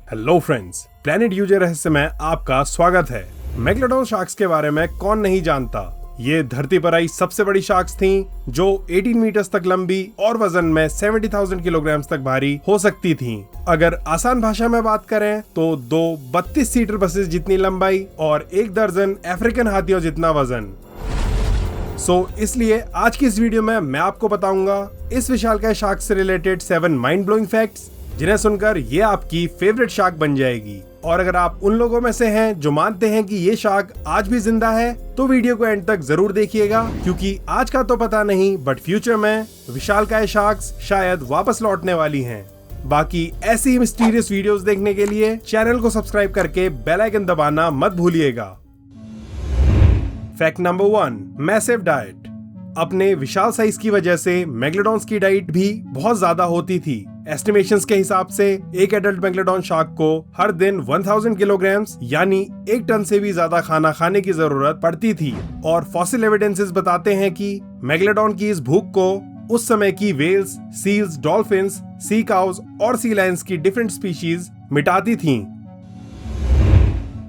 Hello friends, planet user रहस्य में आपका स्वागत है। मेगलोडॉन शार्क्स के बारे में कौन नहीं जानता। ये धरती पर आई सबसे बड़ी शार्क्स थीं, जो 18 मीटर्स तक लंबी और वजन में 70,000 किलोग्राम तक भारी हो सकती थीं। अगर आसान भाषा में बात करें तो दो 32 सीटर बसेस जितनी लंबाई और 1 दर्जन अफ्रीकन हाथियों जितना वजन। इसलिए आज की इस वीडियो में मैं आपको बताऊंगा इस विशालकाय शार्क से रिलेटेड 7 माइंड ब्लोइंग फैक्ट्स, जिन्हें सुनकर ये आपकी फेवरेट शार्क बन जाएगी। और अगर आप उन लोगों में से हैं जो मानते हैं कि ये शार्क आज भी जिंदा है, तो वीडियो को एंड तक जरूर देखिएगा, क्योंकि आज का तो पता नहीं बट फ्यूचर में विशालकाय शार्क्स शायद वापस लौटने वाली हैं। बाकी ऐसी ही मिस्टीरियस वीडियोस देखने के लिए चैनल को सब्सक्राइब करके बेल आइकन दबाना मत भूलिएगा। Fact number 1, massive diet. अपने विशाल साइज की वजह से मेगलोडॉन्स की डाइट भी बहुत ज्यादा होती थी। एस्टिमेशंस के हिसाब से एक एडल्ट मेगलोडॉन शार्क को हर दिन 1000 किलोग्राम यानी 1 टन से भी ज्यादा खाना खाने की जरूरत पड़ती थी। और फॉसिल एविडेंसेस बताते हैं कि मेगलोडॉन की इस भूख को उस समय की whales, seals, dolphins, sea cows और सी लायंस की डिफरेंट स्पीशीज मिटाती थीं।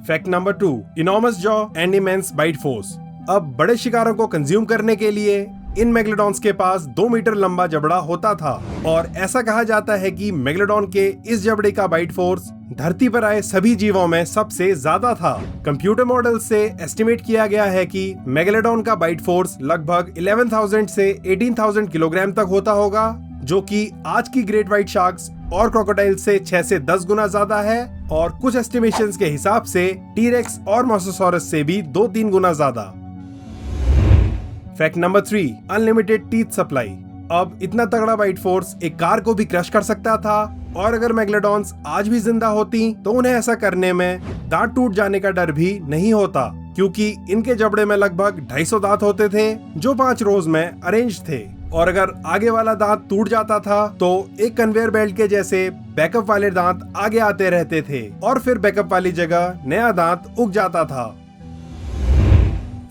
Fact number 2, enormous jaw and immense bite force. अब बड़े शिकारों को कंज्यूम करने के लिए इन मेगलोडॉन्स के पास 2 मीटर लंबा जबड़ा होता था, और ऐसा कहा जाता है कि मेगलोडॉन के इस जबड़े का बाइट फोर्स धरती पर आए सभी जीवों में सबसे ज्यादा था। कंप्यूटर मॉडल से एस्टिमेट किया गया है कि मेगलोडॉन का बाइट फोर्स लगभग 11,000 से 18,000 किलोग्राम तक होता होगा, जो कि आज की ग्रेट व्हाइट शार्क्स और क्रोकोडाइल से 6 से 10 गुना ज्यादा है, और कुछ एस्टिमेशंस के हिसाब से टीरेक्स और मोसासॉरस से भी 2-3 गुना ज्यादा। Fact number 3, unlimited teeth supply. अब इतना तगड़ा बाइट फोर्स एक कार को भी क्रश कर सकता था, और अगर मेगलोडॉन्स आज भी जिंदा होती तो उन्हें ऐसा करने में दांत टूट जाने का डर भी नहीं होता, क्योंकि इनके जबड़े में लगभग 250 दांत होते थे जो 5 रोज में अरेंज थे। और अगर आगे वाला दांत टूट जाता था तो एक कन्वेयर बेल्ट के जैसे बैकअप वाले दांत आगे आते रहते थे, और फिर बैकअप वाली जगह नया दांत उग जाता था।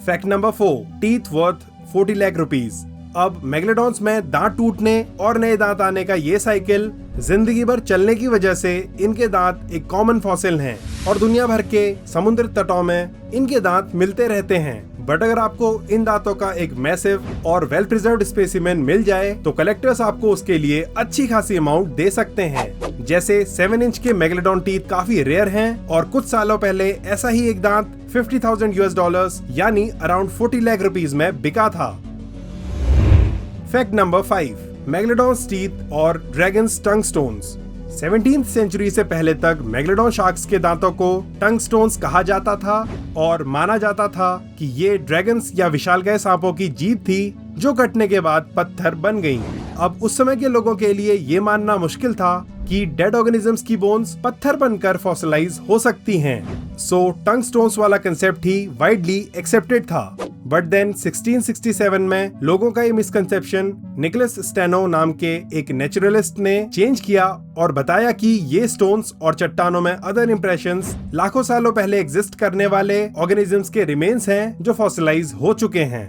Fact number 4, teeth worth 40 lakh rupees. अब मेगलोडॉन्स में दांत टूटने और नए दांत आने का ये साइकिल जिंदगी भर चलने की वजह से इनके दांत एक कॉमन फॉसिल हैं, और दुनिया भर के समुद्र तटों में इनके दांत मिलते रहते हैं। बट अगर आपको इन दांतों का एक मैसिव और वेल प्रिजर्व्ड स्पेसिमेन मिल जाए तो कलेक्टर्स आपको उसके लिए अच्छी खासी अमाउंट दे सकते हैं। जैसे 7 इंच के मेगलोडॉन टीथ काफी रेयर हैं, और कुछ सालों पहले ऐसा ही एक दांत $50,000 यानी अराउंड 40 लाख रुपीज में बिका था। फैक्ट नंबर 5, मेगलोडॉन्स टीथ और ड्रैगन्स टंग स्टोन्स। 17th सेंचुरी से पहले तक मेगलोडॉन शार्क्स के दांतों को टंग स्टोन्स कहा जाता था, और माना जाता था कि ये ड्रैगन्स या विशालकाय सांपों की जीभ थी जो कटने के बाद पत्थर बन गईं। अब उस समय के लोगों के लिए ये मानना मुश्किल था कि डेड ऑर्गेनिजम्स की बोन्स पत्थर बनकर फॉसिलाइज हो सकती हैं। टंग स्टोन्स वाला कंसेप्ट ही वाइडली एक्सेप्टेड था। बट देन 1667 में लोगों का ये मिसकंसेप्शन निकोलस स्टेनो नाम के एक नेचुरलिस्ट ने चेंज किया, और बताया कि ये स्टोन्स और चट्टानों में अदर इंप्रेशंस लाखों सालों पहले एग्जिस्ट करने वाले ऑर्गेनिजम्स के रिमेन्स हैं जो फॉसिलाइज हो चुके हैं।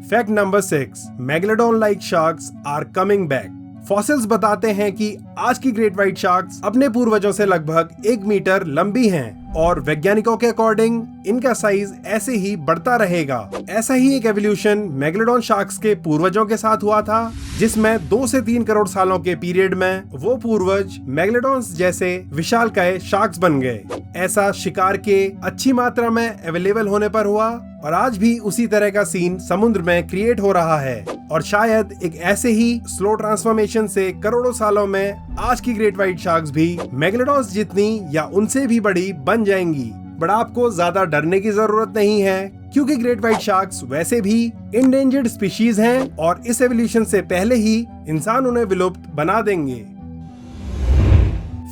Fact number 6, megalodon like sharks are coming back. Fossils बताते हैं कि आज की ग्रेट व्हाइट शार्क्स अपने पूर्वजों से लगभग 1 मीटर लंबी हैं, और वैज्ञानिकों के अकॉर्डिंग इनका साइज ऐसे ही बढ़ता रहेगा। ऐसा ही एक एवोल्यूशन मेगलोडॉन शार्क्स के पूर्वजों के साथ हुआ था, जिसमें 2 से 3 करोड़ सालों के पीरियड में वो पूर्वज मेगलोडॉन्स जैसे विशालकाय शार्क्स बन गए। ऐसा शिकार के अच्छी मात्रा में अवेलेबल होने पर हुआ, और आज भी उसी तरह का सीन समुद्र में क्रिएट हो रहा है, और शायद एक ऐसे ही स्लो ट्रांसफॉर्मेशन से करोड़ों सालों में आज की ग्रेट व्हाइट शार्क्स भी मेगलोडॉन्स जितनी या उनसे भी बड़ी बन जाएंगी। बट आपको ज्यादा डरने की जरूरत नहीं है, क्योंकि ग्रेट व्हाइट शार्क्स वैसे भी इंडेंजर्ड स्पीशीज हैं, और इस एवोल्यूशन से पहले ही इंसान उन्हें विलुप्त बना देंगे।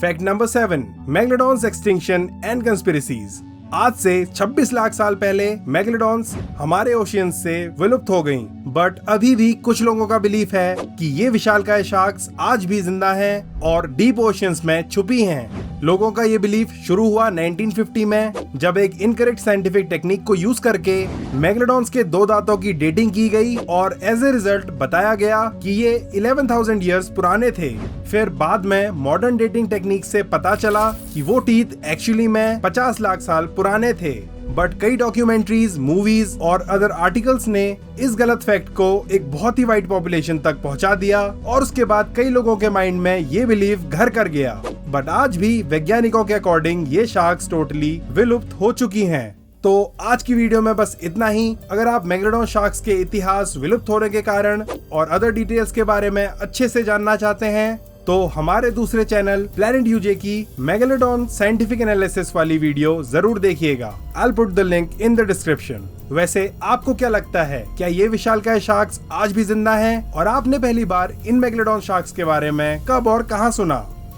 Fact number 7, megalodons extinction and conspiracies. आज से 26 लाख साल पहले मेगलोडॉन्स हमारे ओशियन से विलुप्त हो गईं, बट अभी भी कुछ लोगों का बिलीफ है कि ये विशालकाय शार्क्स आज भी जिंदा हैं और डीप ओशियंस में छुपी हैं। लोगों का ये बिलीफ शुरू हुआ 1950 में, जब एक इनकरेक्ट साइंटिफिक टेक्निक को यूज करके मेगलोडॉन्स के 2 दांतों की डेटिंग की गई और एज ए रिजल्ट बताया गया कि ये 11,000 ईयर्स पुराने थे। फिर बाद में मॉडर्न डेटिंग टेक्निक से पता चला कि वो टीथ एक्चुअली में 50 लाख साल पुराने थे। बट कई डॉक्यूमेंट्रीज, मूवीज और अदर आर्टिकल्स ने इस गलत फैक्ट को एक बहुत ही वाइड पॉपुलेशन तक पहुंचा दिया और उसके बाद कई लोगों के माइंड में ये बिलीव घर कर गया। बट आज भी वैज्ञानिकों के अकॉर्डिंग ये शार्क्स टोटली विलुप्त हो चुकी हैं। तो आज की वीडियो में बस इतना ही। अगर आप मेगलोडॉन शार्क्स के इतिहास, विलुप्त होने के कारण और अदर डिटेल्स के बारे में अच्छे से जानना चाहते हैं तो हमारे दूसरे चैनल प्लैनेट यूजे की मेगलोडॉन साइंटिफिक एनालिसिस वाली वीडियो जरूर देखिएगा। I'll put the link in the description। वैसे आपको क्या लगता है, क्या ये विशालकाय शार्क्स आज भी जिंदा हैं? और आपने पहली बार इन मेगलोडॉन शार्क्स के बारे में कब और कहां सुना?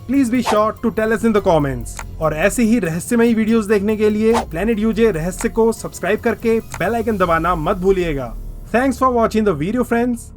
Please be sure to tell us in the comments. और ऐसे ही रहस्यमयी वीडियोस देखने के लिए प्लैनेट यूजे रहस्य को सब्सक्राइब करके बेल आइकन दबाना मत भूलिएगा। Thanks for watching the video friends.